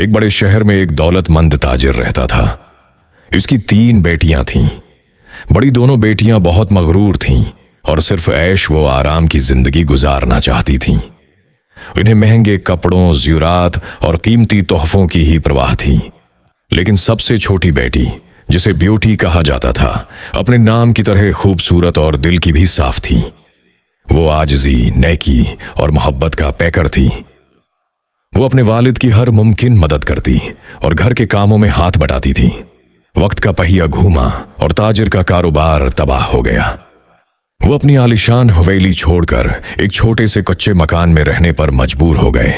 एक बड़े शहर में एक दौलतमंद ताजिर रहता था। इसकी 3 बेटियां थीं। बड़ी दोनों बेटियां बहुत मगरूर थीं और सिर्फ ऐश व आराम की जिंदगी गुजारना चाहती थीं। इन्हें महंगे कपड़ों, ज़्यूरात और कीमती तोहफों की ही परवाह थी। लेकिन सबसे छोटी बेटी, जिसे ब्यूटी कहा जाता था, अपने नाम की तरह खूबसूरत और दिल की भी साफ थी। वो आजिज़ी, नेकी और मोहब्बत का पैकर थी। वो अपने वालिद की हर मुमकिन मदद करती और घर के कामों में हाथ बटाती थी। वक्त का पहिया घूमा और ताजिर का कारोबार तबाह हो गया। वो अपनी आलीशान हवेली छोड़कर एक छोटे से कच्चे मकान में रहने पर मजबूर हो गए।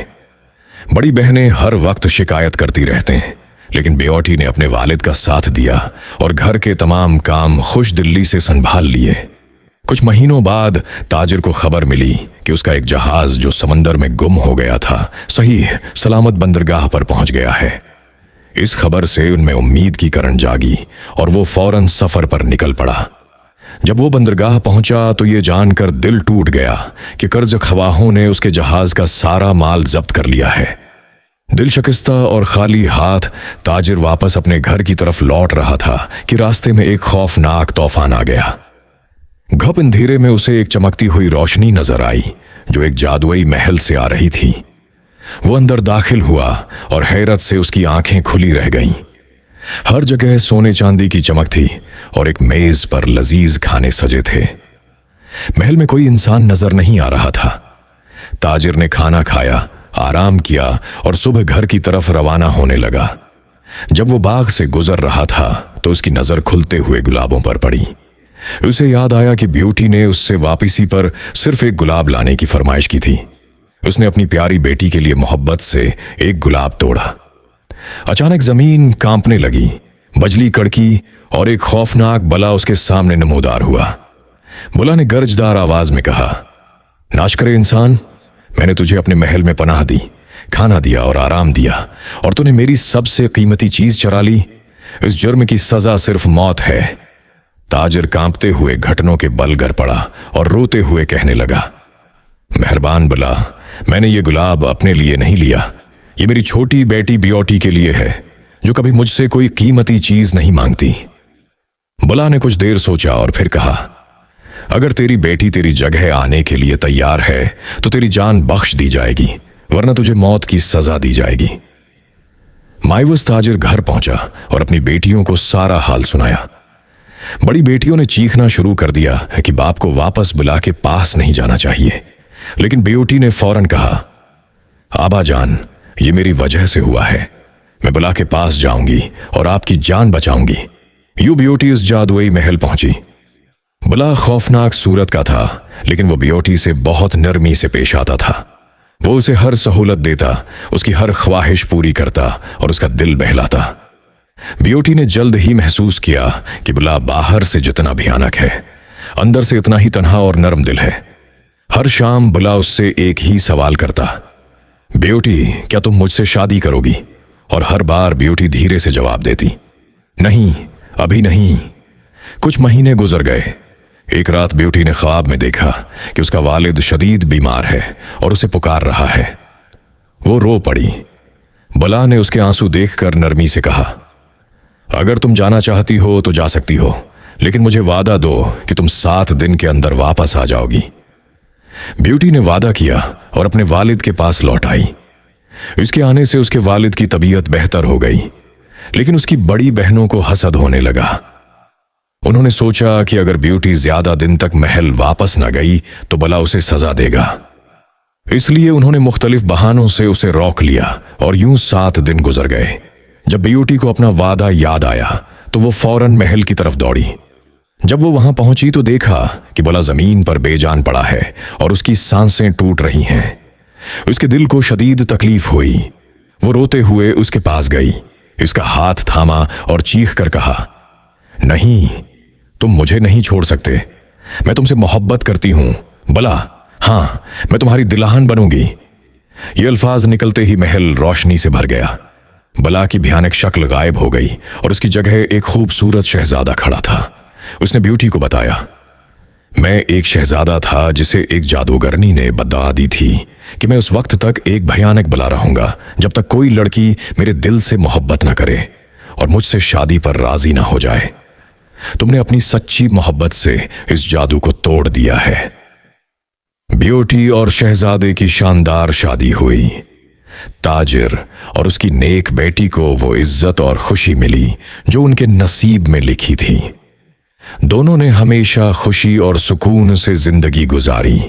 बड़ी बहनें हर वक्त शिकायत करती रहते, लेकिन बेटी ने अपने वालिद का साथ दिया और घर के तमाम काम खुश दिल्ली से संभाल लिए। कुछ महीनों बाद ताजिर को खबर मिली कि उसका एक जहाज जो समंदर में गुम हो गया था, सही सलामत बंदरगाह पर पहुंच गया है। इस खबर से उनमें उम्मीद की किरण जागी और वो फौरन सफर पर निकल पड़ा। जब वो बंदरगाह पहुंचा तो ये जानकर दिल टूट गया कि कर्ज खवाहों ने उसके जहाज का सारा माल जब्त कर लिया है। दिल शिकस्ता और खाली हाथ ताजिर वापस अपने घर की तरफ लौट रहा था कि रास्ते में एक खौफनाक तूफान आ गया। घप अंधेरे में उसे एक चमकती हुई रोशनी नजर आई जो एक जादुई महल से आ रही थी। वो अंदर दाखिल हुआ और हैरत से उसकी आंखें खुली रह गईं। हर जगह सोने चांदी की चमक थी और एक मेज पर लजीज खाने सजे थे। महल में कोई इंसान नजर नहीं आ रहा था। ताजिर ने खाना खाया, आराम किया और सुबह घर की तरफ रवाना होने लगा। जब वो बाग से गुजर रहा था तो उसकी नजर खुलते हुए गुलाबों पर पड़ी। उसे याद आया कि ब्यूटी ने उससे वापसी पर सिर्फ एक गुलाब लाने की फरमाइश की थी। उसने अपनी प्यारी बेटी के लिए मोहब्बत से एक गुलाब तोड़ा। अचानक जमीन कांपने लगी, बजली कड़की और एक खौफनाक बला उसके सामने नमूदार हुआ। बुला ने गर्जदार आवाज में कहा, नाश करे इंसान, मैंने तुझे अपने महल में पनाह दी, खाना दिया और आराम दिया, और तूने मेरी सबसे कीमती चीज चरा ली। इस जुर्म की सजा सिर्फ मौत है। ताजिर कांपते हुए घुटनों के बल गिर पड़ा और रोते हुए कहने लगा, मेहरबान बुला, मैंने ये गुलाब अपने लिए नहीं लिया। ये मेरी छोटी बेटी ब्यूटी के लिए है, जो कभी मुझसे कोई कीमती चीज नहीं मांगती। बुला ने कुछ देर सोचा और फिर कहा, अगर तेरी बेटी तेरी जगह आने के लिए तैयार है तो तेरी जान बख्श दी जाएगी, वरना तुझे मौत की सजा दी जाएगी। मायूस ताजिर घर पहुंचा और अपनी बेटियों को सारा हाल सुनाया। बड़ी बेटियों ने चीखना शुरू कर दिया कि बाप को वापस बुला के पास नहीं जाना चाहिए, लेकिन ब्यूटी ने फौरन कहा, आबा जान, ये मेरी वजह से हुआ है। मैं बुला के पास जाऊंगी और आपकी जान बचाऊंगी। यूं ब्यूटी उस जादुई महल पहुंची। बुला खौफनाक सूरत का था, लेकिन वो ब्यूटी से बहुत नरमी से पेश आता था। वो उसे हर सहूलत देता, उसकी हर ख्वाहिश पूरी करता और उसका दिल बहलाता। ब्यूटी ने जल्द ही महसूस किया कि बुला बाहर से जितना भयानक है, अंदर से इतना ही तन्हा और नरम दिल है। हर शाम बुला उससे एक ही सवाल करता, ब्यूटी, क्या तुम मुझसे शादी करोगी? और हर बार ब्यूटी धीरे से जवाब देती, नहीं, अभी नहीं। कुछ महीने गुजर गए। एक रात ब्यूटी ने ख्वाब में देखा कि उसका वालिद शदीद बीमार है और उसे पुकार रहा है। वो रो पड़ी। बुला ने उसके आंसू देखकर नरमी से कहा, अगर तुम जाना चाहती हो तो जा सकती हो, लेकिन मुझे वादा दो कि तुम 7 दिन के अंदर वापस आ जाओगी। ब्यूटी ने वादा किया और अपने वालिद के पास लौट आई। इसके आने से उसके वालिद की तबीयत बेहतर हो गई, लेकिन उसकी बड़ी बहनों को हसद होने लगा। उन्होंने सोचा कि अगर ब्यूटी ज्यादा दिन तक महल वापस न गई तो बुला उसे सजा देगा। इसलिए उन्होंने मुख्तलिफ बहानों से उसे रोक लिया और यूं 7 दिन गुजर गए। जब ब्यूटी को अपना वादा याद आया तो वो फौरन महल की तरफ दौड़ी। जब वो वहां पहुंची तो देखा कि बुला जमीन पर बेजान पड़ा है और उसकी सांसें टूट रही हैं। उसके दिल को शदीद तकलीफ हुई। वो रोते हुए उसके पास गई, इसका हाथ थामा और चीख कर कहा, नहीं, तुम मुझे नहीं छोड़ सकते। मैं तुमसे मोहब्बत करती हूं बुला। हाँ, मैं तुम्हारी दिलहन बनूंगी। ये अल्फाज निकलते ही महल रोशनी से भर गया। बुला की भयानक शक्ल गायब हो गई और उसकी जगह एक खूबसूरत शहजादा खड़ा था। उसने ब्यूटी को बताया, میں ایک شہزادہ تھا جسے ایک جادوگرنی نے بددعا دی تھی کہ میں اس وقت تک ایک بھیانک بلا رہوں گا جب تک کوئی لڑکی میرے دل سے محبت نہ کرے اور مجھ سے شادی پر راضی نہ ہو جائے۔ تم نے اپنی سچی محبت سے اس جادو کو توڑ دیا ہے۔ بیوٹی اور شہزادے کی شاندار شادی ہوئی۔ تاجر اور اس کی نیک بیٹی کو وہ عزت اور خوشی ملی جو ان کے نصیب میں لکھی تھی۔ دونوں نے ہمیشہ خوشی اور سکون سے زندگی گزاری۔